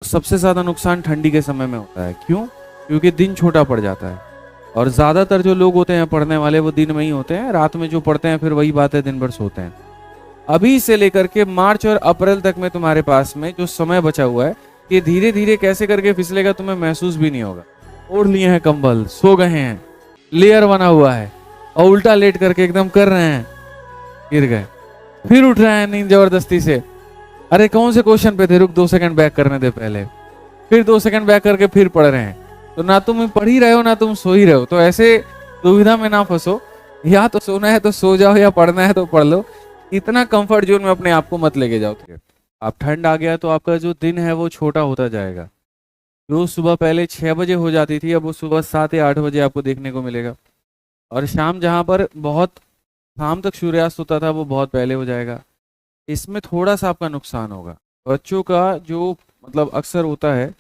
सबसे ज़्यादा नुकसान ठंडी के समय में होता है। क्यों? क्योंकि दिन छोटा पड़ जाता है और ज़्यादातर जो लोग होते हैं पढ़ने वाले वो दिन में ही होते हैं, रात में जो पढ़ते हैं फिर वही बात है, दिन भर सोते हैं। अभी से लेकर के मार्च और अप्रैल तक में तुम्हारे पास में जो समय बचा हुआ है, ये धीरे धीरे कैसे करके फिसलेगा तुम्हें महसूस भी नहीं होगा। ओढ़ लिए हैं कंबल, सो गए हैं, लेयर बना हुआ है और उल्टा लेट करके एकदम कर रहे हैं, गिर गए, फिर उठ रहे हैं नींद जबरदस्ती से। अरे कौन से क्वेश्चन पे थे, रुक 2 सेकंड बैक करने दे पहले, फिर 2 सेकंड बैक करके फिर पढ़ रहे हैं। तो ना तुम पढ़ ही रहे हो ना तुम सो ही रहे हो। तो ऐसे दुविधा में ना फंसो, या तो सोना है तो सो जाओ या पढ़ना है तो पढ़ लो। इतना कंफर्ट जोन में अपने आप को मत लेके जाओ। आप ठंड आ गया तो आपका जो दिन है वो छोटा होता जाएगा। जो सुबह पहले 6 बजे हो जाती थी अब वो सुबह 7 या 8 बजे आपको देखने को मिलेगा। और शाम जहाँ पर बहुत शाम तक सूर्यास्त होता था वो बहुत पहले हो जाएगा। इसमें थोड़ा सा आपका नुकसान होगा। बच्चों का जो मतलब अक्सर होता है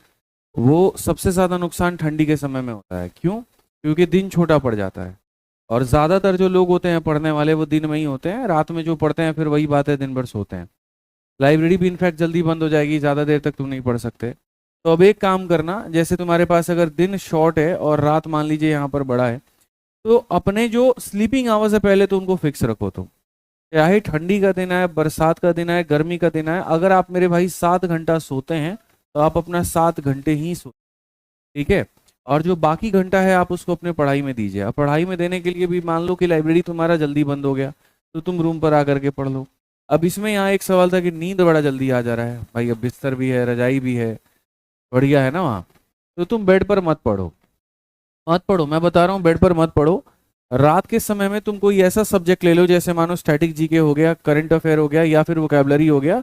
वो सबसे ज़्यादा नुकसान ठंडी के समय में होता है। क्यों? क्योंकि दिन छोटा पड़ जाता है और ज़्यादातर जो लोग होते हैं पढ़ने वाले वो दिन में ही होते हैं, रात में जो पढ़ते हैं फिर वही बात है, दिन भर सोते हैं। लाइब्रेरी भी इनफैक्ट जल्दी बंद हो जाएगी, ज़्यादा देर तक तुम नहीं पढ़ सकते। तो अब एक काम करना, जैसे तुम्हारे पास अगर दिन शॉर्ट है और रात मान लीजिए यहाँ पर बड़ा है, तो अपने जो स्लीपिंग आवर्स है पहले तो उनको फिक्स रखो। तुम चाहे ठंडी का दिन है, बरसात का दिन है, गर्मी का दिन है, अगर आप मेरे भाई 7 घंटा सोते हैं तो आप अपना 7 घंटे ही सो, ठीक है। और जो बाकी घंटा है आप उसको अपने पढ़ाई में दीजिए। अब पढ़ाई में देने के लिए भी मान लो कि लाइब्रेरी तुम्हारा जल्दी बंद हो गया तो तुम रूम पर आकर के पढ़ लो। अब इसमें यहाँ एक सवाल था कि नींद बड़ा जल्दी आ जा रहा है भाई, अब बिस्तर भी है, रजाई भी है, बढ़िया है ना वहाँ, तो तुम बेड पर मत पढ़ो, मत पढ़ो, मैं बता रहा हूँ बेड पर मत पढ़ो। रात के समय में तुम कोई ऐसा सब्जेक्ट ले लो जैसे मानो स्टैटिक जीके हो गया, करंट अफेयर हो गया या फिर वोकैबुलरी हो गया,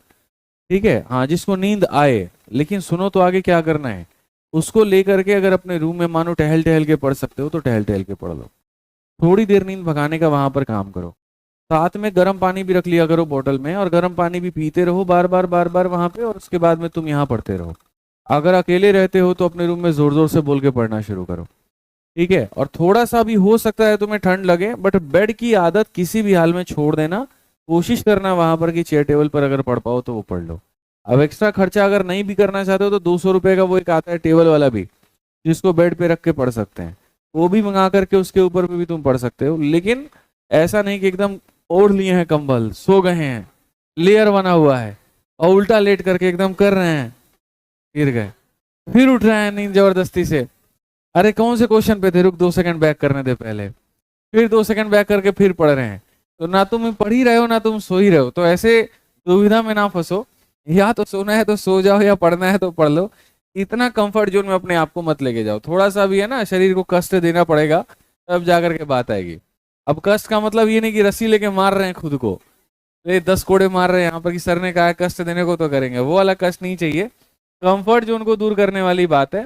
ठीक है, हाँ, जिसको नींद आए। लेकिन सुनो तो आगे क्या करना है, उसको लेकर के अगर अपने रूम में मानो टहल टहल के पढ़ सकते हो तो टहल टहल के पढ़ लो। थोड़ी देर नींद भगाने का वहां पर काम करो। साथ में गर्म पानी भी रख लिया करो बोतल में, और गर्म पानी भी पीते रहो बार बार वहां पे, और उसके बाद में तुम यहाँ पढ़ते रहो। अगर अकेले रहते हो तो अपने रूम में जोर जोर से बोल के पढ़ना शुरू करो, ठीक है। और थोड़ा सा भी हो सकता है तुम्हें ठंड लगे, बट बेड की आदत किसी भी हाल में छोड़ देना। कोशिश करना वहां पर कि चेयर टेबल पर अगर पढ़ पाओ तो वो पढ़ लो। अब एक्स्ट्रा खर्चा अगर नहीं भी करना चाहते हो तो 200 रुपए का वो एक आता है टेबल वाला भी, जिसको बेड पे रख के पढ़ सकते हैं, वो भी मंगा करके उसके ऊपर भी तुम पढ़ सकते हो। लेकिन ऐसा नहीं कि एकदम ओढ़ लिए हैं कंबल, सो गए हैं, लेयर बना हुआ है और उल्टा लेट करके एकदम कर रहे हैं, गिर गए, फिर उठ रहे हैं नींद जबरदस्ती से। अरे कौन से क्वेश्चन पे थे, रुक 2 सेकंड बैक करने दे पहले, फिर 2 सेकंड बैक करके फिर पढ़ रहे हैं। तो ना तुम पढ़ ही रहे हो ना तुम सो ही रहे हो। तो ऐसे दुविधा में ना फंसो, या तो सोना है तो सो जाओ या पढ़ना है तो पढ़ लो। इतना कंफर्ट जोन में अपने आप को मत लेके जाओ। थोड़ा सा भी है ना शरीर को कष्ट देना पड़ेगा तब जाकर के बात आएगी। अब कष्ट का मतलब ये नहीं कि रस्सी लेके मार रहे हैं खुद को, ये 10 कोड़े मार रहे हैं यहाँ पर कि सर ने कहा कष्ट देने को तो करेंगे, वो वाला कष्ट नहीं चाहिए। कंफर्ट जोन को दूर करने वाली बात है,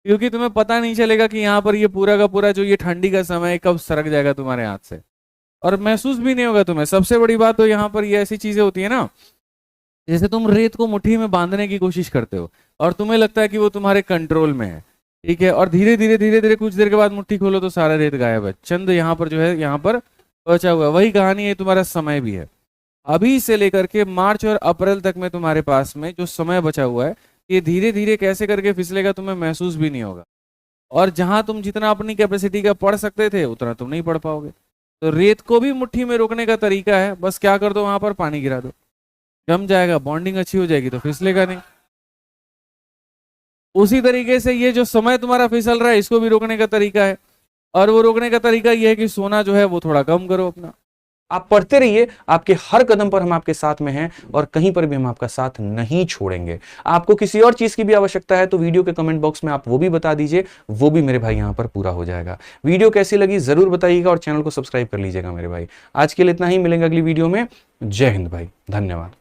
क्योंकि तुम्हें पता नहीं चलेगा कि यहाँ पर ये पूरा का पूरा जो ये ठंडी का समय है कब सरक जाएगा तुम्हारे हाथ से, और महसूस भी नहीं होगा तुम्हें। सबसे बड़ी बात तो यहाँ पर ये ऐसी चीजें होती है ना, जैसे तुम रेत को मुट्ठी में बांधने की कोशिश करते हो और तुम्हें लगता है कि वो तुम्हारे कंट्रोल में है, ठीक है, और धीरे धीरे कुछ देर के बाद मुट्ठी खोलो तो सारा रेत गायब है, चंद यहाँ पर जो है यहाँ पर बचा हुआ है। वही कहानी है, तुम्हारा समय भी है। अभी से लेकर के मार्च और अप्रैल तक में तुम्हारे पास में जो समय बचा हुआ है, ये धीरे धीरे कैसे करके फिसलेगा तुम्हें महसूस भी नहीं होगा। और जहां तुम जितना अपनी कैपेसिटी का पढ़ सकते थे उतना तुम नहीं पढ़ पाओगे। तो रेत को भी मुट्ठी में रोकने का तरीका है, बस क्या कर दो, वहां पर पानी गिरा दो, जम जाएगा, बॉन्डिंग अच्छी हो जाएगी तो फिसलेगा नहीं। उसी तरीके से ये जो समय तुम्हारा फिसल रहा है इसको भी रोकने का तरीका है, और वो रोकने का तरीका ये है कि सोना जो है वो थोड़ा कम करो अपना। आप पढ़ते रहिए, आपके हर कदम पर हम आपके साथ में हैं और कहीं पर भी हम आपका साथ नहीं छोड़ेंगे। आपको किसी और चीज की भी आवश्यकता है तो वीडियो के कमेंट बॉक्स में आप वो भी बता दीजिए, वो भी मेरे भाई यहां पर पूरा हो जाएगा। वीडियो कैसी लगी जरूर बताइएगा और चैनल को सब्सक्राइब कर लीजिएगा मेरे भाई। आज के लिए इतना ही, मिलेंगे अगली वीडियो में। जय हिंद भाई, धन्यवाद।